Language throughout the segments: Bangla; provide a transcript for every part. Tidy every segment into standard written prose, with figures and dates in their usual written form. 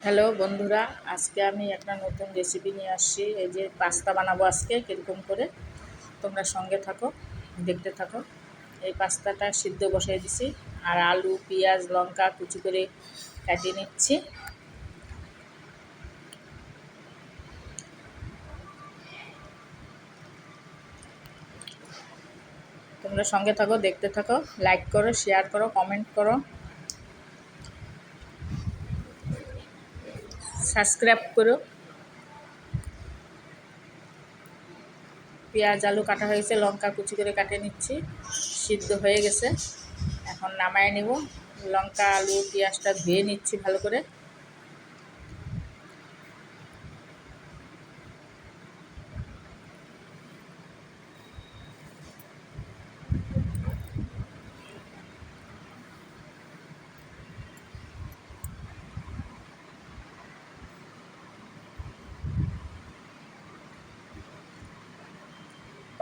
হ্যালো বন্ধুরা, আজকে আমি একটা নতুন রেসিপি নিয়ে আসছি। এই যে পাস্তা বানাবো আজকে কীরকম করে, তোমরা সঙ্গে থাকো, দেখতে থাকো। এই পাস্তাটা সিদ্ধ বসাই দিছি, আর আলু পেঁয়াজ লঙ্কা কুচি করে কাটিয়ে নিচ্ছি। তোমরা সঙ্গে থাকো, দেখতে থাকো, লাইক করো, শেয়ার করো, কমেন্ট করো, সাবস্ক্রাইব করো। পেঁয়াজ আলু কাটা হয়েছে, লঙ্কা কুচি করে কাটে নিচ্ছি, সিদ্ধ হয়ে গেছে। এখন নামায় নেব। লঙ্কা আলু পেঁয়াজটা ধুয়ে নিচ্ছি ভালো করে।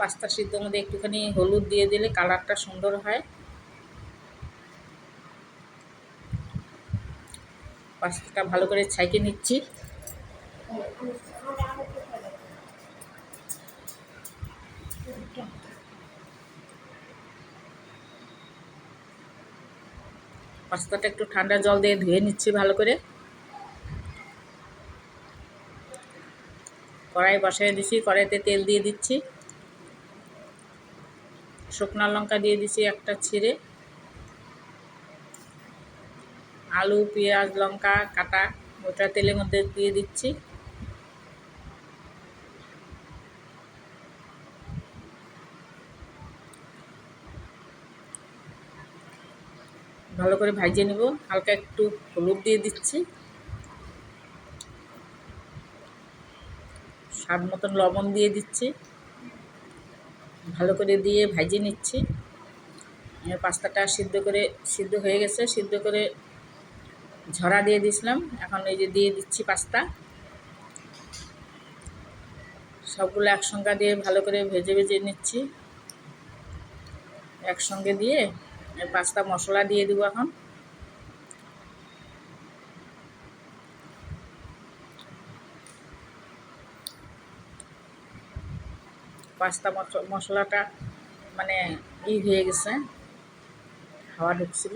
পাস্তা সিদ্ধর মধ্যে একটুখানি হলুদ দিয়ে দিলে কালারটা সুন্দর হয়। পাস্তাটা ভালো করে ছাইকে নিচ্ছি। পাস্তাটা একটু ঠান্ডা জল দিয়ে ধুয়ে নিচ্ছি ভালো করে। কড়াই বসাই দিচ্ছি, কড়াইতে তেল দিয়ে দিচ্ছি, শুকনো লঙ্কা দিয়ে দিচ্ছি একটা ছিঁড়ে, আলু পেঁয়াজ লঙ্কা কাটা ওটা তেলের মধ্যে দিয়ে দিচ্ছি। ভালো করে ভাজিয়ে নেব। হালকা একটু হলুদ দিয়ে দিচ্ছি, স্বাদ মতন লবণ দিয়ে দিচ্ছি, ভালো করে দিয়ে ভাজিয়ে নিচ্ছি। পাস্তাটা সিদ্ধ হয়ে গেছে, সিদ্ধ করে ঝরা দিয়ে দিয়েছিলাম। এখন এই যে দিয়ে দিচ্ছি পাস্তা। সবগুলো একসঙ্গে দিয়ে ভালো করে ভেজে ভেজে নিচ্ছি। একসঙ্গে দিয়ে পাস্তা মশলা দিয়ে দেবো এখন। পাস্তা মশলাটা মানে হয়ে গেছে, হাওয়া ঢুকছিল।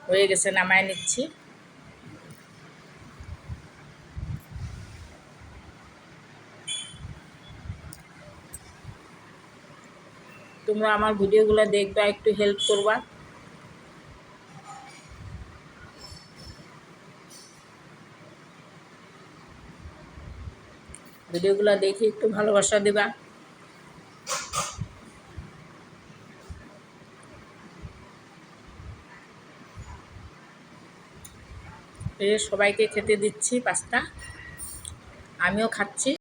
হয়ে গেছে, নামায় নিচ্ছি। তোমরা আমার ভিডিওগুলো দেখবা, একটু হেল্প করবা। ভিডিওগুলো দেখে একটু ভালোবাসা দেবা। সবাইকে খেতে দিচ্ছি পাস্তা, আমিও খাচ্ছি।